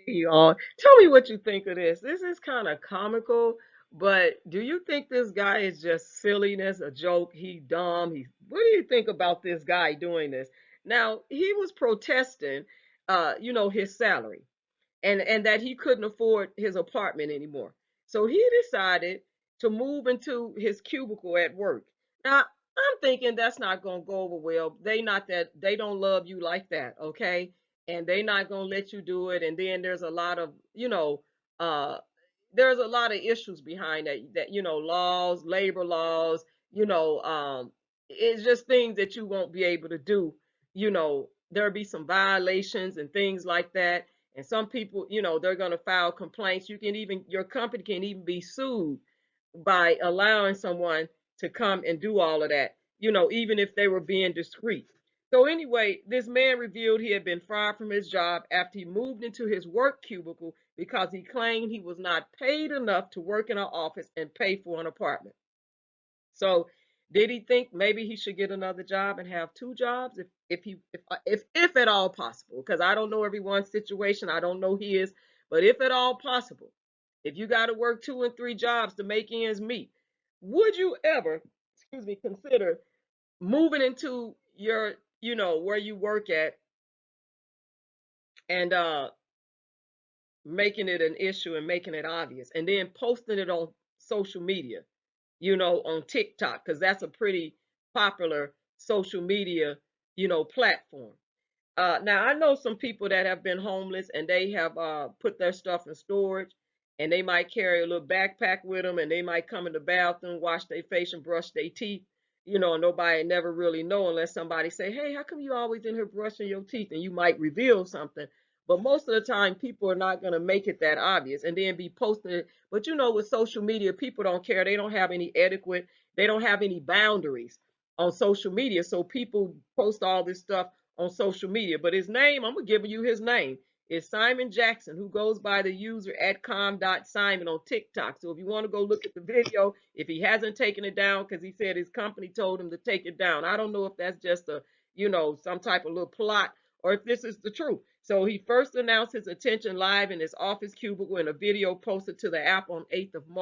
You all, tell me what you think of this. This is kind of comical, but do you think this guy is just silliness, a joke? He dumb. What do you think about this guy doing this? Now, he was protesting, his salary and that he couldn't afford his apartment anymore. So he decided to move into his cubicle at work. Now, I'm thinking that's not going to go over well. They don't love you like that, okay? And they not going to let you do it. And then there's a lot of, uh there's a lot of issues behind that, laws, labor laws, you know, um it's just things that you won't be able to do. There'll be some violations and things like that, and some people, they're going to file complaints. Your company can even be sued by allowing someone to come and do all of that, even if they were being discreet. So anyway, this man revealed he had been fired from his job after he moved into his work cubicle because he claimed he was not paid enough to work in an office and pay for an apartment. So did he think maybe he should get another job and have two jobs if at all possible? Because I don't know everyone's situation. I don't know his, but if at all possible, if you got to work two and three jobs to make ends meet, would you ever, excuse me, consider moving into your, where you work at and making it an issue and making it obvious and then posting it on social media, on TikTok, because that's a pretty popular social media, platform. Now I know some people that have been homeless and they have put their stuff in storage, and they might carry a little backpack with them, and they might come in the bathroom, wash their face and brush their teeth, and nobody never really know unless somebody say, "Hey, how come you always in here brushing your teeth?" And you might reveal something. But most of the time, people are not going to make it that obvious and then be posting it. But with social media, people don't care. They don't have any etiquette. They don't have any boundaries on social media. So people post all this stuff on social media. But his name, I'm gonna give you his name, is Simon Jackson, who goes by the user at com.simon on TikTok. So if you want to go look at the video, if he hasn't taken it down, because he said his company told him to take it down. I don't know if that's just some type of little plot, or if this is the truth. So he first announced his attention live in his office cubicle in a video posted to the app on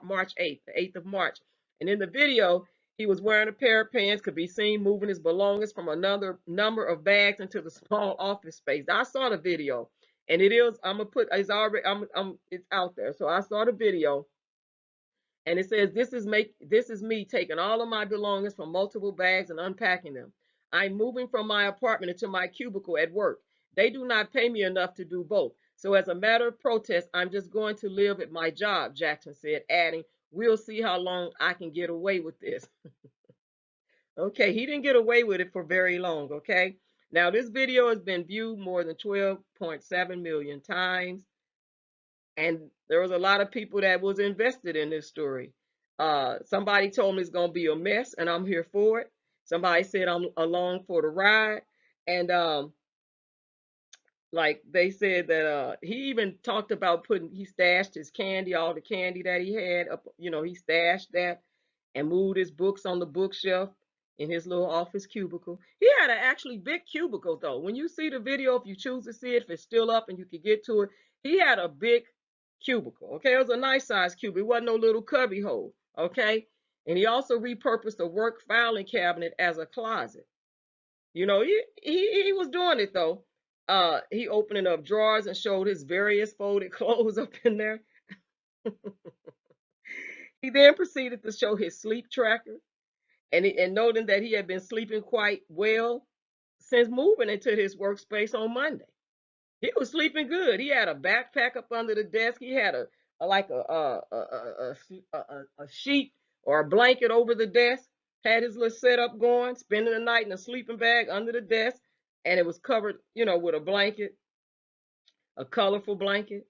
March 8th, the 8th of March. And in the video, he was wearing a pair of pants, could be seen moving his belongings from another number of bags into the small office space. I saw the video, and it is. I'm gonna put. It's already. It's out there. So I saw the video, and it says, This is me taking all of my belongings from multiple bags and unpacking them. I'm moving from my apartment into my cubicle at work. They do not pay me enough to do both. So as a matter of protest, I'm just going to live at my job," Jackson said, adding, "We'll see how long I can get away with this." Okay, he didn't get away with it for very long, okay? Now, this video has been viewed more than 12.7 million times, and there was a lot of people that was invested in this story. Somebody told me it's going to be a mess, and I'm here for it. Somebody said I'm along for the ride, and like they said that he even talked about he stashed his candy, all the candy that he had up, he stashed that and moved his books on the bookshelf in his little office cubicle. He had an actually big cubicle though. When you see the video, if you choose to see it, if it's still up and you can get to it, he had a big cubicle. Okay, it was a nice size cubicle. It wasn't no little cubby hole. Okay, and he also repurposed a work filing cabinet as a closet. He was doing it though. He opening up drawers and showed his various folded clothes up in there. He then proceeded to show his sleep tracker, and noting that he had been sleeping quite well since moving into his workspace on Monday. He was sleeping good. He had a backpack up under the desk. He had a like a sheet or a blanket over the desk. Had his little setup going, spending the night in a sleeping bag under the desk, and it was covered, with a blanket, a colorful blanket.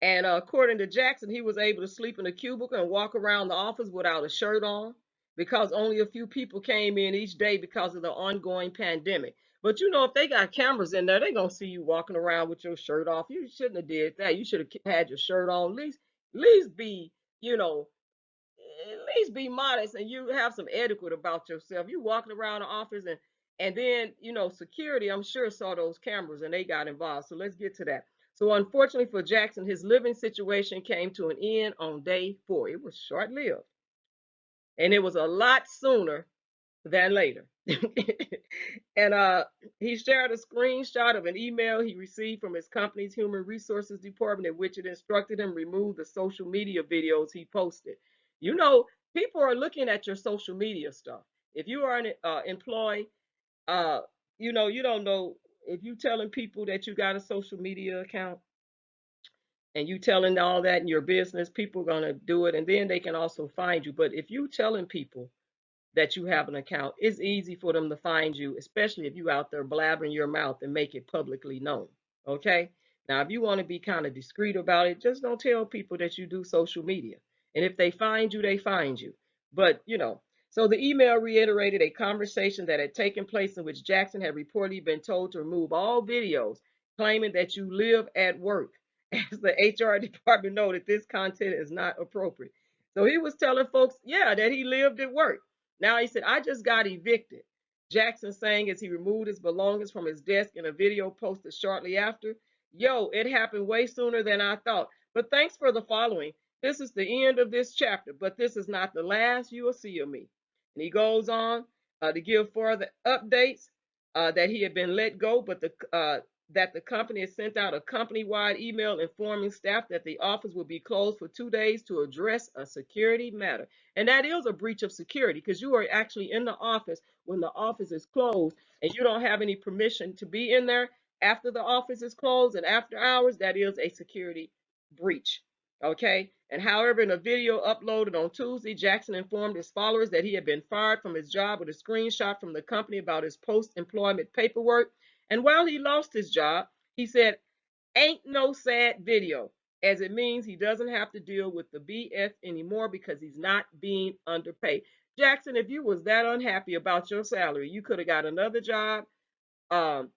And according to Jackson, he was able to sleep in a cubicle and walk around the office without a shirt on because only a few people came in each day because of the ongoing pandemic. But if they got cameras in there, they're gonna see you walking around with your shirt off. You shouldn't have did that. You should have had your shirt on. At least be, you know, at least be modest, and you have some etiquette about yourself. You walking around the office, and then security, I'm sure, saw those cameras and they got involved. So let's get to that. So unfortunately for Jackson, his living situation came to an end on day 4. It was short-lived, and it was a lot sooner than later. And he shared a screenshot of an email he received from his company's human resources department, in which it instructed him to remove the social media videos he posted. You know, people are looking at your social media stuff. If you are an employee, uh, you know, you don't know if you telling people that you got a social media account and you telling all that in your business, people are gonna do it, and then they can also find you. But if you telling people that you have an account, it's easy for them to find you, especially if you out there blabbering your mouth and make it publicly known. Okay. Now, if you want to be kind of discreet about it, just don't tell people that you do social media. And if they find you, they find you. But, so the email reiterated a conversation that had taken place in which Jackson had reportedly been told to remove all videos, claiming that you live at work. As the HR department noted, this content is not appropriate. So he was telling folks, yeah, that he lived at work. Now he said, I just got evicted. Jackson saying as he removed his belongings from his desk in a video posted shortly after, yo, it happened way sooner than I thought. But thanks for the following. This is the end of this chapter, but this is not the last you will see of me. And he goes on to give further updates that he had been let go, but that the company has sent out a company-wide email informing staff that the office will be closed for 2 days to address a security matter. And that is a breach of security because you are actually in the office when the office is closed and you don't have any permission to be in there after the office is closed and after hours. That is a security breach. Okay. And however, in a video uploaded on Tuesday, Jackson informed his followers that he had been fired from his job with a screenshot from the company about his post-employment paperwork. And while he lost his job, he said, ain't no sad video, as it means he doesn't have to deal with the BS anymore because he's not being underpaid. Jackson, if you was that unhappy about your salary, you could have got another job. Um,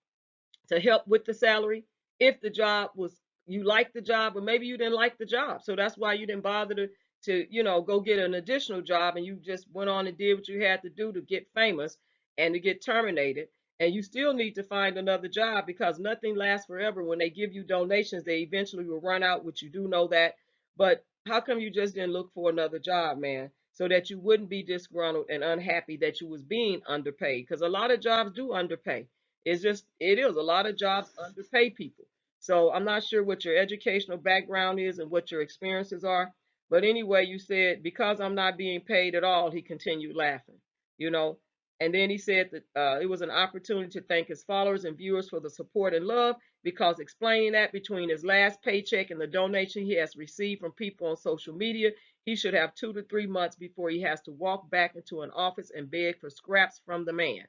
to help with the salary if the job was, you liked the job, or maybe you didn't like the job, so that's why you didn't bother to go get an additional job, and you just went on and did what you had to do to get famous and to get terminated. And you still need to find another job because nothing lasts forever. When they give you donations, they eventually will run out, which you do know that. But how come you just didn't look for another job, man, so that you wouldn't be disgruntled and unhappy that you was being underpaid? Because a lot of jobs do underpay. It is a lot of jobs underpay people. So I'm not sure what your educational background is and what your experiences are. But anyway, you said, because I'm not being paid at all, he continued laughing, you know. And then he said that it was an opportunity to thank his followers and viewers for the support and love, because explaining that between his last paycheck and the donation he has received from people on social media, he should have 2 to 3 months before he has to walk back into an office and beg for scraps from the man.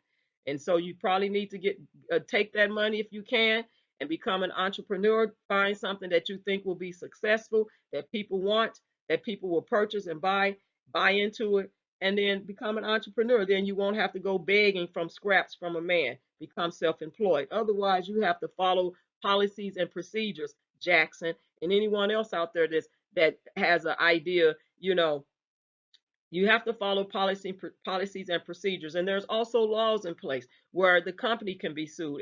And so you probably need to take that money if you can and become an entrepreneur. Find something that you think will be successful, that people want, that people will purchase and buy into it, and then become an entrepreneur. Then you won't have to go begging from scraps from a man. Become self-employed. Otherwise, you have to follow policies and procedures, Jackson, and anyone else out there that has an idea, you have to follow policies and procedures. And there's also laws in place where the company can be sued.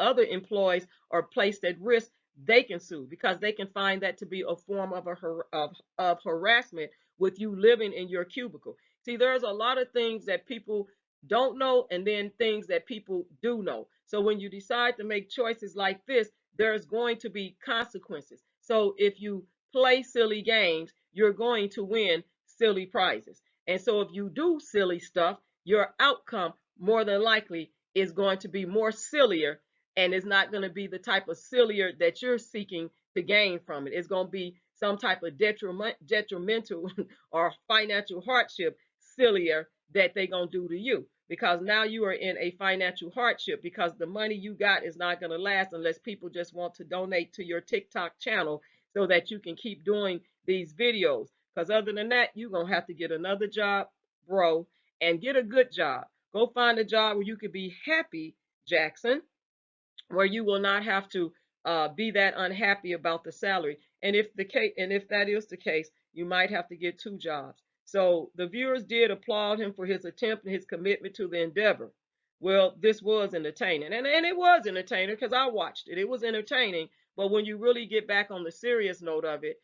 Other employees are placed at risk. They can sue because they can find that to be a form of harassment with you living in your cubicle. See, there's a lot of things that people don't know, and then things that people do know. So when you decide to make choices like this, there's going to be consequences. So if you play silly games, you're going to win silly prizes. And so if you do silly stuff, your outcome more than likely is going to be more sillier, and it's not going to be the type of sillier that you're seeking to gain from it. It's going to be some type of detrimental or financial hardship sillier that they're going to do to you, because now you are in a financial hardship because the money you got is not going to last unless people just want to donate to your TikTok channel so that you can keep doing these videos. Because other than that, you're going to have to get another job, bro, and get a good job. Go find a job where you could be happy, Jackson, where you will not have to be that unhappy about the salary. And if that is the case, you might have to get 2 jobs. So the viewers did applaud him for his attempt and his commitment to the endeavor. Well, this was entertaining, and it was entertaining because I watched it. It was entertaining, But when you really get back on the serious note of it,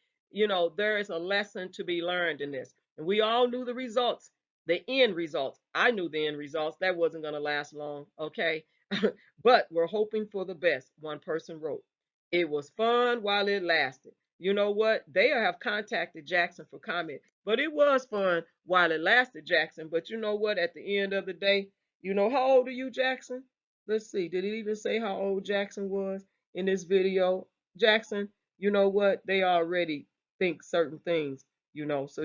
there is a lesson to be learned in this. And we all knew the results, the end results. I knew the end results. That wasn't going to last long, okay? But we're hoping for the best, one person wrote. It was fun while it lasted. You know what? They have contacted Jackson for comment, but it was fun while it lasted, Jackson. But you know what? At the end of the day, how old are you, Jackson? Let's see. Did it even say how old Jackson was in this video? Jackson, you know what? They already think certain things, So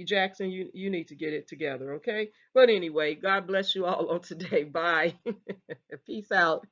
Jackson, you need to get it together, okay? But anyway, God bless you all on today. Bye. Peace out.